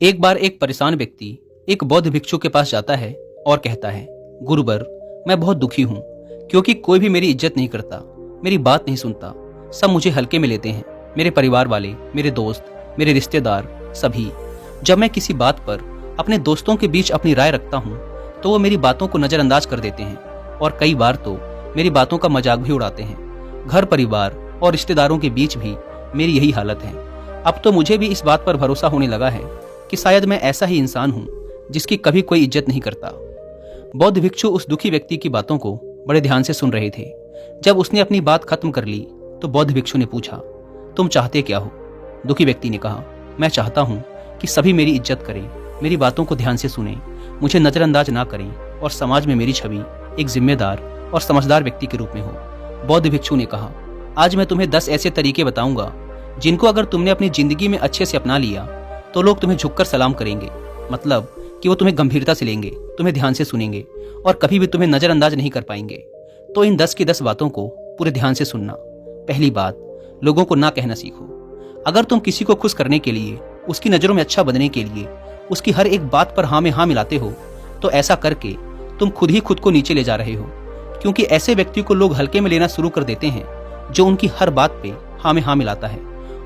एक बार एक परेशान व्यक्ति एक बौद्ध भिक्षु के पास जाता है और कहता है, गुरुवर, मैं बहुत दुखी हूँ क्योंकि कोई भी मेरी इज्जत नहीं करता, मेरी बात नहीं सुनता, सब मुझे हल्के में लेते हैं। मेरे परिवार वाले, मेरे दोस्त, मेरे रिश्तेदार, सभी। जब मैं किसी बात पर अपने दोस्तों के बीच अपनी राय रखता हूँ तो वो मेरी बातों को नज़रअंदाज कर देते हैं और कई बार तो मेरी बातों का मजाक भी उड़ाते हैं। घर परिवार और रिश्तेदारों के बीच भी मेरी यही हालत है। अब तो मुझे भी इस बात पर भरोसा होने लगा है कि शायद मैं ऐसा ही इंसान हूँ जिसकी कभी कोई इज्जत नहीं करता। बौद्ध भिक्षु उस दुखी व्यक्ति की बातों को बड़े ध्यान से सुन रहे थे। जब उसने अपनी बात खत्म कर ली तो बौद्ध भिक्षु ने पूछा, तुम चाहते क्या हो? दुखी व्यक्ति ने कहा, मैं चाहता हूँ कि सभी मेरी इज्जत करें, मेरी बातों को ध्यान से सुनें, मुझे नज़रअंदाज ना करें और समाज में मेरी छवि एक जिम्मेदार और समझदार व्यक्ति के रूप में हो। बौद्ध भिक्षु ने कहा, आज मैं तुम्हें 10 ऐसे तरीके बताऊंगा जिनको अगर तुमने अपनी जिंदगी में अच्छे से अपना लिया तो लोग तुम्हें झुककर सलाम करेंगे। मतलब कि वो तुम्हें गंभीरता से लेंगे, तुम्हें ध्यान से सुनेंगे और कभी भी तुम्हें नज़रअंदाज नहीं कर पाएंगे। तो इन 10 की 10 बातों को पूरे ध्यान से सुनना। पहली बात, लोगों को ना कहना सीखो। अगर तुम किसी को खुश करने के लिए, उसकी नज़रों में अच्छा बनने के लिए उसकी हर एक बात पर हाँ में हाँ मिलाते हो तो ऐसा करके तुम खुद ही खुद को नीचे ले जा रहे हो, क्योंकि ऐसे व्यक्ति को लोग हल्के में लेना शुरू कर देते हैं जो उनकी हर बात पे हाँ में हाँ मिलाता है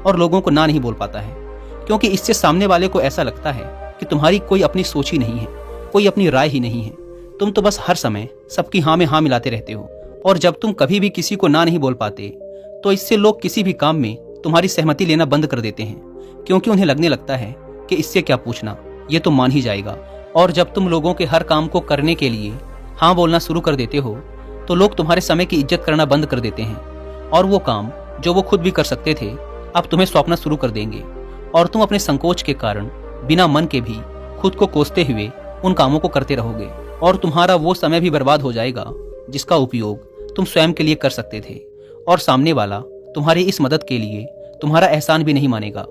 और लोगों को ना नहीं बोल पाता है, क्योंकि इससे सामने वाले को ऐसा लगता है कि तुम्हारी कोई अपनी सोच ही नहीं है, कोई अपनी राय ही नहीं है। तुम तो बस हर समय सबकी हाँ में हाँ मिलाते रहते हो और जब तुम कभी भी किसी को ना नहीं बोल पाते तो इससे लोग किसी भी काम में तुम्हारी सहमति लेना बंद कर देते हैं, क्योंकि उन्हें लगने लगता है कि इससे क्या पूछना, ये तो मान ही जाएगा। और जब तुम लोगों के हर काम को करने के लिए हाँ बोलना शुरू कर देते हो तो लोग तुम्हारे समय की इज्जत करना बंद कर देते हैं और वो काम जो वो खुद भी कर सकते थे अब तुम्हें सौंपना शुरू कर देंगे और तुम अपने संकोच के कारण बिना मन के भी खुद को कोसते हुए उन कामों को करते रहोगे और तुम्हारा वो समय भी बर्बाद हो जाएगा जिसका उपयोग तुम स्वयं के लिए कर सकते थे। और सामने वाला तुम्हारी इस मदद के लिए तुम्हारा एहसान भी नहीं मानेगा,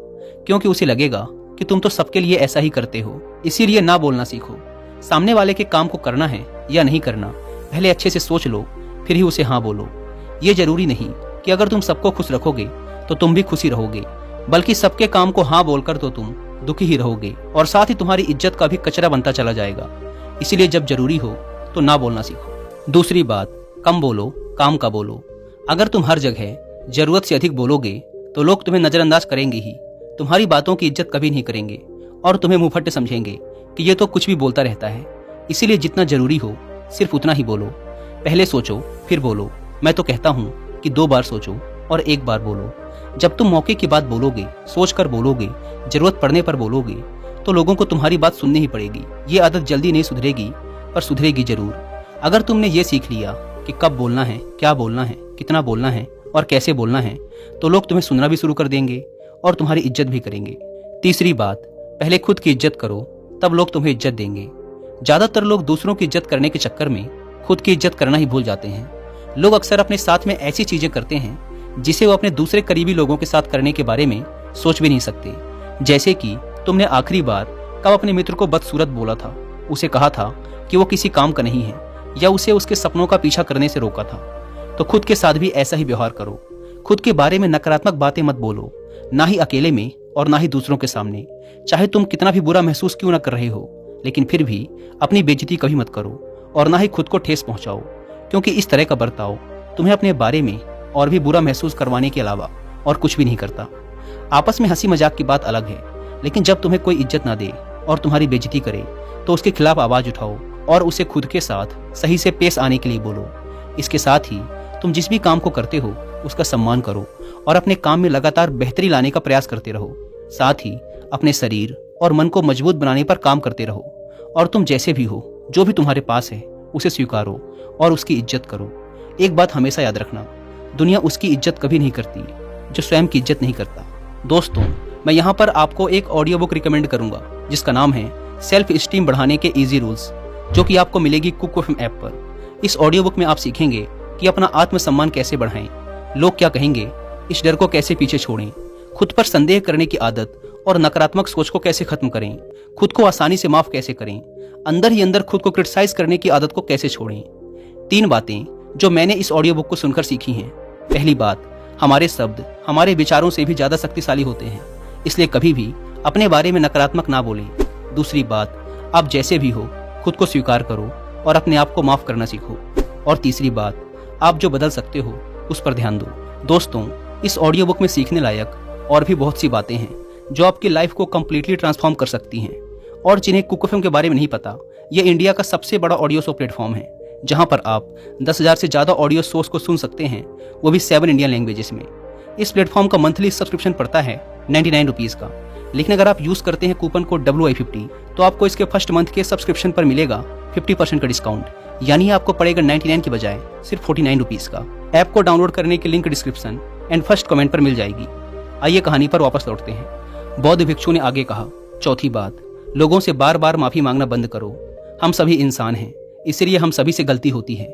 क्योंकि उसे लगेगा कि तुम तो सबके लिए ऐसा ही करते हो। इसीलिए ना बोलना सीखो। सामने वाले के काम को करना है या नहीं करना पहले अच्छे से सोच लो, फिर ही उसे हाँ बोलो। ये जरूरी नहीं कि अगर तुम सबको खुश रखोगे तो तुम भी खुशी रहोगे, बल्कि सबके काम को हाँ बोलकर तो तुम दुखी ही रहोगे और साथ ही तुम्हारी इज्जत का भी कचरा बनता चला जाएगा। इसीलिए जब जरूरी हो तो ना बोलना सीखो। दूसरी बात, कम बोलो, काम का बोलो। अगर तुम हर जगह जरूरत से अधिक बोलोगे तो लोग तुम्हें नजरअंदाज करेंगे ही, तुम्हारी बातों की इज्जत कभी नहीं करेंगे और तुम्हें मुंहफट समझेंगे कि ये तो कुछ भी बोलता रहता है। इसीलिए जितना जरूरी हो सिर्फ उतना ही बोलो। पहले सोचो फिर बोलो। मैं तो कहता हूँ कि 2 बार सोचो और 1 बार बोलो। जब तुम मौके की बात बोलोगे, सोच कर बोलोगे, जरूरत पड़ने पर बोलोगे तो लोगों को तुम्हारी बात सुननी ही पड़ेगी। ये आदत जल्दी नहीं सुधरेगी पर सुधरेगी जरूर। अगर तुमने ये सीख लिया कि कब बोलना है, क्या बोलना है, कितना बोलना है और कैसे बोलना है तो लोग तुम्हें सुनना भी शुरू कर देंगे और तुम्हारी इज्जत भी करेंगे। तीसरी बात, पहले खुद की इज्जत करो तब लोग तुम्हें इज्जत देंगे। ज्यादातर लोग दूसरों की इज्जत करने के चक्कर में खुद की इज्जत करना ही भूल जाते हैं। लोग अक्सर अपने साथ में ऐसी चीजें करते हैं जिसे वो अपने दूसरे करीबी लोगों के साथ करने के बारे में सोच भी नहीं सकते। जैसे कि तुमने आखिरी बार कब अपने मित्र को बदसूरत बोला था, उसे कहा था कि वो किसी काम का नहीं है या उसे उसके सपनों का पीछा करने से रोका था। तो खुद के साथ भी ऐसा ही व्यवहार करो। खुद के बारे में नकारात्मक बातें मत बोलो, ना ही अकेले में और ना ही दूसरों के सामने। चाहे तुम कितना भी बुरा महसूस क्यों ना कर रहे हो, लेकिन फिर भी अपनी बेइज्जती कभी मत करो और ना ही खुद को ठेस पहुंचाओ, क्योंकि इस तरह का बर्ताव तुम्हें अपने बारे में और भी बुरा महसूस करवाने के अलावा और कुछ भी नहीं करता। आपस में हंसी मजाक की बात अलग है, लेकिन जब तुम्हें कोई इज्जत ना दे और तुम्हारी बेइज्जती करे तो उसके खिलाफ आवाज उठाओ और उसे खुद के साथ सही से पेश आने के लिए बोलो। इसके साथ ही तुम जिस भी काम को करते हो उसका सम्मान करो और अपने काम में लगातार बेहतरी लाने का प्रयास करते रहो। साथ ही अपने शरीर और मन को मजबूत बनाने पर काम करते रहो और तुम जैसे भी हो, जो भी तुम्हारे पास है उसे स्वीकारो और उसकी इज्जत करो। एक बात हमेशा याद रखना, दुनिया उसकी इज्जत कभी नहीं करती जो स्वयं की इज्जत नहीं करता। दोस्तों, मैं यहाँ पर आपको एक ऑडियो बुक रिकमेंड करूंगा जिसका नाम है सेल्फ स्टीम बढ़ाने के इजी रूल्स, जो कि आपको मिलेगी कुक एफएम ऐप पर। इस ऑडियो बुक में आप सीखेंगे कि अपना आत्मसम्मान कैसे बढ़ाएं, लोग क्या कहेंगे इस डर को कैसे पीछे छोड़ें, खुद पर संदेह करने की आदत और नकारात्मक सोच को कैसे खत्म करें, खुद को आसानी से माफ कैसे करें, अंदर ही अंदर खुद को क्रिटिसाइज करने की आदत को कैसे छोड़ें। 3 बातें जो मैंने इस ऑडियो बुक को सुनकर सीखी हैं। पहली बात, हमारे शब्द हमारे विचारों से भी ज्यादा शक्तिशाली होते हैं, इसलिए कभी भी अपने बारे में नकारात्मक ना बोलें। दूसरी बात, आप जैसे भी हो खुद को स्वीकार करो और अपने आप को माफ करना सीखो। और तीसरी बात, आप जो बदल सकते हो उस पर ध्यान दो। दोस्तों, इस ऑडियो बुक में सीखने लायक और भी बहुत सी बातें हैं जो आपकी लाइफ को कम्प्लीटली ट्रांसफॉर्म कर सकती हैं। और जिन्हें कुक एफएम के बारे में नहीं पता, ये इंडिया का सबसे बड़ा ऑडियो शो प्लेटफॉर्म है जहां पर आप 10,000 से ज़्यादा ऑडियो शोज को सुन सकते हैं, वो भी 7 इंडियन लैंग्वेजेस में। इस प्लेटफॉर्म का मंथली सब्सक्रिप्शन पड़ता है 99 रुपीज़ का, लेकिन अगर आप यूज़ करते हैं कूपन कोड WI50 तो आपको इसके फर्स्ट मंथ के सब्सक्रिप्शन पर मिलेगा 50% का डिस्काउंट, यानी आपको पड़ेगा 99 की बजाय सिर्फ 49 रुपीज़ का। ऐप को डाउनलोड करने की link description and first comment पर मिल जाएगी। आइए कहानी पर वापस लौटते हैं। बौद्ध भिक्षु ने आगे कहा, चौथी बात, लोगों से बार बार माफी मांगना बंद करो। हम सभी इंसान हैं, इसलिए हम सभी से गलती होती है,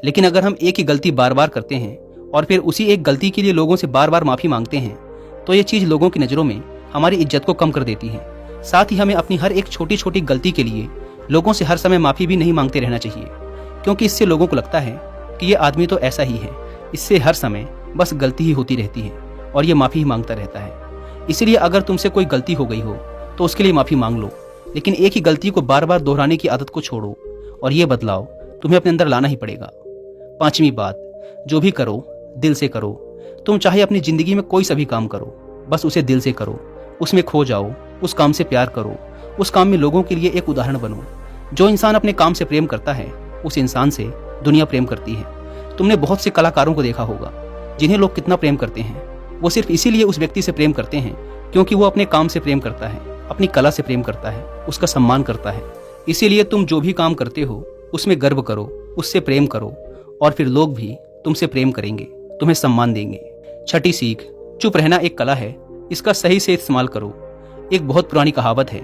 लेकिन अगर हम एक ही गलती बार बार करते हैं और फिर उसी एक गलती के लिए लोगों से बार बार माफी मांगते हैं तो ये चीज़ लोगों की नज़रों में हमारी इज्जत को कम कर देती है। साथ ही हमें अपनी हर एक छोटी छोटी गलती के लिए लोगों से हर समय माफी भी नहीं मांगते रहना चाहिए, क्योंकि इससे लोगों को लगता है कि ये आदमी तो ऐसा ही है, इससे हर समय बस गलती ही होती रहती है और ये माफी ही मांगता रहता है। इसीलिए अगर तुमसे कोई गलती हो गई हो तो उसके लिए माफी मांग लो, लेकिन एक ही गलती को बार बार दोहराने की आदत को छोड़ो और ये बदलाव तुम्हें अपने अंदर लाना ही पड़ेगा। पांचवी बात, जो भी करो दिल से करो। तुम चाहे अपनी जिंदगी में कोई सा भी काम करो, बस उसे दिल से करो, उसमें खो जाओ, उस काम से प्यार करो, उस काम में लोगों के लिए एक उदाहरण बनो। जो इंसान अपने काम से प्रेम करता है उस इंसान से दुनिया प्रेम करती है। तुमने बहुत से कलाकारों को देखा होगा जिन्हें लोग कितना प्रेम करते हैं। वो सिर्फ इसीलिए उस व्यक्ति से प्रेम करते हैं क्योंकि वो अपने काम से प्रेम करता है, अपनी कला से प्रेम करता है, उसका सम्मान करता है। इसीलिए तुम जो भी काम करते हो उसमें गर्व करो, उससे प्रेम करो और फिर लोग भी तुमसे प्रेम करेंगे, तुम्हें सम्मान देंगे। छठी सीख, चुप रहना एक कला है, इसका सही से इस्तेमाल करो। एक बहुत पुरानी कहावत है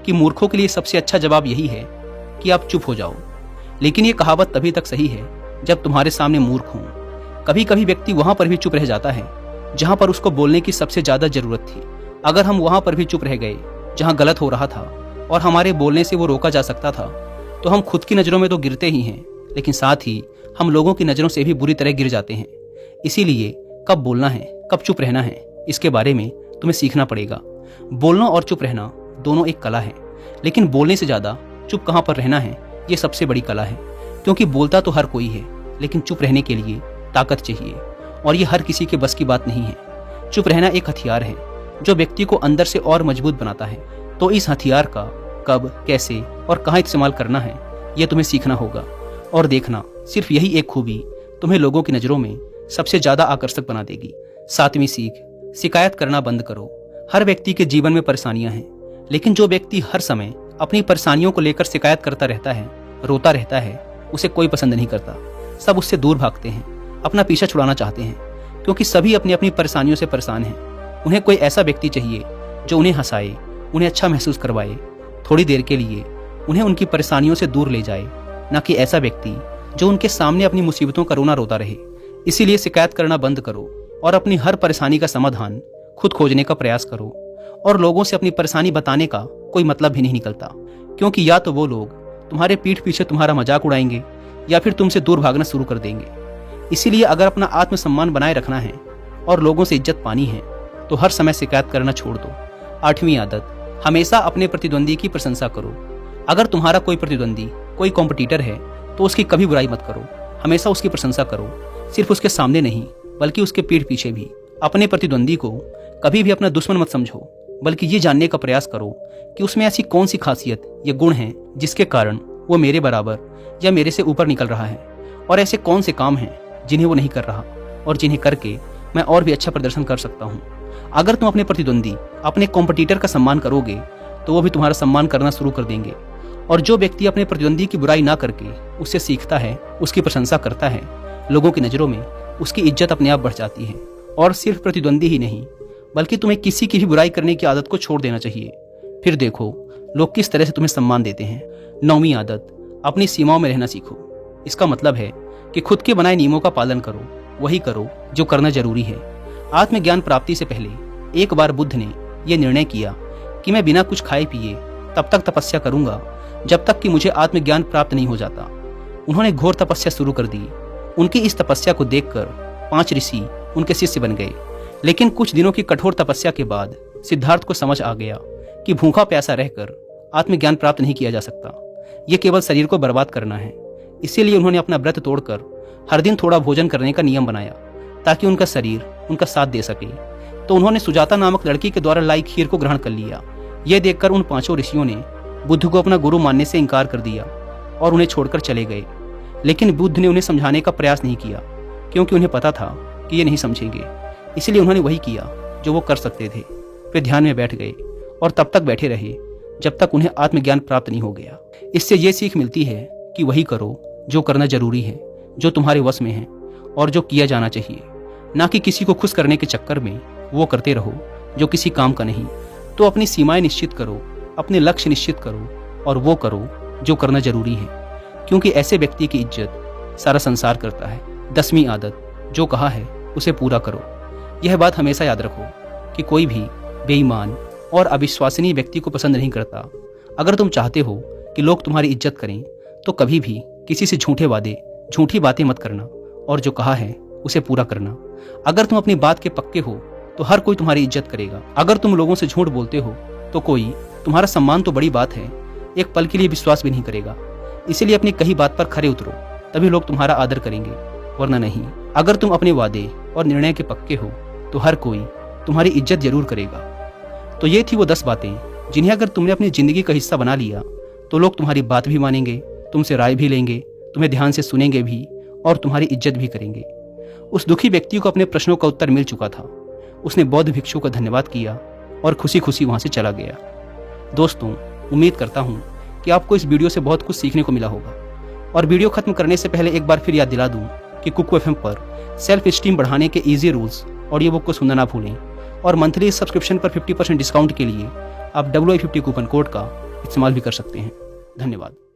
कि मूर्खों के लिए सबसे अच्छा जवाब यही है कि आप चुप हो जाओ, लेकिन ये कहावत तभी तक सही है जब तुम्हारे सामने मूर्ख हों। कभी कभी व्यक्ति वहां पर भी चुप रह जाता है जहां पर उसको बोलने की सबसे ज्यादा जरूरत थी। अगर हम वहां पर भी चुप रह गए जहां गलत हो रहा था और हमारे बोलने से वो रोका जा सकता था, तो हम खुद की नज़रों में तो गिरते ही हैं, लेकिन साथ ही हम लोगों की नज़रों से भी बुरी तरह गिर जाते हैं। इसीलिए कब बोलना है, कब चुप रहना है, इसके बारे में तुम्हें सीखना पड़ेगा। बोलना और चुप रहना दोनों एक कला है, लेकिन बोलने से ज़्यादा चुप कहाँ पर रहना है ये सबसे बड़ी कला है। क्योंकि बोलता तो हर कोई है, लेकिन चुप रहने के लिए ताकत चाहिए और ये हर किसी के बस की बात नहीं है। चुप रहना एक हथियार है जो व्यक्ति को अंदर से और मजबूत बनाता है। तो इस हथियार का कब, कैसे और कहाँ इस्तेमाल करना है ये तुम्हें सीखना होगा। और देखना, सिर्फ यही एक खूबी तुम्हें लोगों की नज़रों में सबसे ज़्यादा आकर्षक बना देगी। सातवीं सीख, शिकायत करना बंद करो। हर व्यक्ति के जीवन में परेशानियां हैं, लेकिन जो व्यक्ति हर समय अपनी परेशानियों को लेकर शिकायत करता रहता है, रोता रहता है, उसे कोई पसंद नहीं करता। सब उससे दूर भागते हैं, अपना पीछा छुड़ाना चाहते हैं, क्योंकि सभी अपनी अपनी परेशानियों से परेशान हैं। उन्हें कोई ऐसा व्यक्ति चाहिए जो उन्हें हंसाए, उन्हें अच्छा महसूस करवाए, थोड़ी देर के लिए उन्हें उनकी परेशानियों से दूर ले जाए, न कि ऐसा व्यक्ति जो उनके सामने अपनी मुसीबतों का रोना रोता रहे। इसीलिए शिकायत करना बंद करो और अपनी हर परेशानी का समाधान खुद खोजने का प्रयास करो। और लोगों से अपनी परेशानी बताने का कोई मतलब भी नहीं निकलता, क्योंकि या तो वो लोग तुम्हारे पीठ पीछे तुम्हारा मजाक उड़ाएंगे या फिर तुमसे दूर भागना शुरू कर देंगे। इसीलिए अगर अपना आत्मसम्मान बनाए रखना है और लोगों से इज्जत पानी है तो हर समय शिकायत करना छोड़ दो। आठवीं आदत, हमेशा अपने प्रतिद्वंदी की प्रशंसा करो। अगर तुम्हारा कोई प्रतिद्वंदी, कोई कॉम्पिटिटर है तो उसकी कभी बुराई मत करो, हमेशा उसकी प्रशंसा करो। सिर्फ उसके सामने नहीं बल्कि उसके पीठ पीछे भी। अपने प्रतिद्वंदी को कभी भी अपना दुश्मन मत समझो, बल्कि ये जानने का प्रयास करो कि उसमें ऐसी कौन सी खासियत या गुण है जिसके कारण वो मेरे बराबर या मेरे से ऊपर निकल रहा है, और ऐसे कौन से काम हैं जिन्हें वो नहीं कर रहा और जिन्हें करके मैं और भी अच्छा प्रदर्शन कर सकता हूँ। अगर तुम अपने प्रतिद्वंदी, अपने कॉम्पिटिटर का सम्मान करोगे तो वो भी तुम्हारा सम्मान करना शुरू कर देंगे। और जो व्यक्ति अपने प्रतिद्वंदी की बुराई ना करके उससे सीखता है, उसकी प्रशंसा करता है, लोगों की नज़रों में उसकी इज्जत अपने आप बढ़ जाती है। और सिर्फ प्रतिद्वंदी ही नहीं बल्कि तुम्हें किसी की भी बुराई करने की आदत को छोड़ देना चाहिए, फिर देखो लोग किस तरह से तुम्हें सम्मान देते हैं। नौवीं आदत, अपनी सीमाओं में रहना सीखो। इसका मतलब है कि खुद के बनाए नियमों का पालन करो, वही करो जो करना जरूरी है। आत्मज्ञान प्राप्ति से पहले एक बार बुद्ध ने यह निर्णय किया कि मैं बिना कुछ खाए पिए तब तक तपस्या करूंगा जब तक कि मुझे आत्मज्ञान प्राप्त नहीं हो जाता। उन्होंने घोर तपस्या शुरू कर दी। उनकी इस तपस्या को देखकर 5 ऋषि उनके शिष्य बन गए। लेकिन कुछ दिनों की कठोर तपस्या के बाद सिद्धार्थ को समझ आ गया कि भूखा प्यासा रहकर आत्मज्ञान प्राप्त नहीं किया जा सकता। ये केवल शरीर को बर्बाद करना है। इसीलिए उन्होंने अपना व्रत तोड़कर हर दिन थोड़ा भोजन करने का नियम बनाया ताकि उनका शरीर उनका साथ दे सके। तो उन्होंने सुजाता नामक लड़की के द्वारा लाई खीर को ग्रहण कर लिया। यह देखकर उन 5 ऋषियों ने बुद्ध को अपना गुरु मानने से इनकार कर दिया और उन्हें छोड़कर चले गए। लेकिन बुद्ध ने उन्हें समझाने का प्रयास नहीं किया क्योंकि उन्हें पता था कि ये नहीं समझेंगे। इसलिए उन्होंने वही किया जो वो कर सकते थे। वे ध्यान में बैठ गए और तब तक बैठे रहे जब तक उन्हें आत्मज्ञान प्राप्त नहीं हो गया। इससे ये सीख मिलती है कि वही करो जो करना जरूरी है, जो तुम्हारे वश में है और जो किया जाना चाहिए, ना कि किसी को खुश करने के चक्कर में वो करते रहो जो किसी काम का नहीं। तो अपनी सीमाएं निश्चित करो, अपने लक्ष्य निश्चित करो और वो करो जो करना जरूरी है, क्योंकि ऐसे व्यक्ति की इज्जत सारा संसार करता है। 10वीं आदत, जो कहा है उसे पूरा करो। यह बात हमेशा याद रखो कि कोई भी बेईमान और अविश्वसनीय व्यक्ति को पसंद नहीं करता। अगर तुम चाहते हो कि लोग तुम्हारी इज्जत करें तो कभी भी किसी से झूठे वादे, झूठी बातें मत करना और जो कहा है उसे पूरा करना। अगर तुम अपनी बात के पक्के हो तो हर कोई तुम्हारी इज्जत करेगा। अगर तुम लोगों से झूठ बोलते हो तो कोई तुम्हारा सम्मान तो बड़ी बात है, एक पल के लिए विश्वास भी नहीं करेगा। इसीलिए अपनी कही बात पर खरे उतरो, तभी लोग तुम्हारा आदर करेंगे, वरना नहीं। अगर तुम अपने वादे और निर्णय के पक्के हो तो हर कोई तुम्हारी इज्जत जरूर करेगा। तो ये थी वो 10 बातें जिन्हें अगर तुमने अपनी जिंदगी का हिस्सा बना लिया तो लोग तुम्हारी बात भी मानेंगे, तुमसे राय भी लेंगे, तुम्हें ध्यान से सुनेंगे भी और तुम्हारी इज्जत भी करेंगे। उस दुखी व्यक्ति को अपने प्रश्नों का उत्तर मिल चुका था। उसने बौद्ध भिक्षु का धन्यवाद किया और खुशी खुशी वहां से चला गया। दोस्तों, उम्मीद करता हूं कि आपको इस वीडियो से बहुत कुछ सीखने को मिला होगा। और वीडियो खत्म करने से पहले एक बार फिर याद दिला दूं कि कुकू एफएम पर सेल्फ स्टीम बढ़ाने के इजी रूल्स ऑडियो बुक को सुनना ना भूलें और मंथली सब्सक्रिप्शन पर 50% डिस्काउंट के लिए आप WI50 कूपन कोड का इस्तेमाल भी कर सकते हैं। धन्यवाद।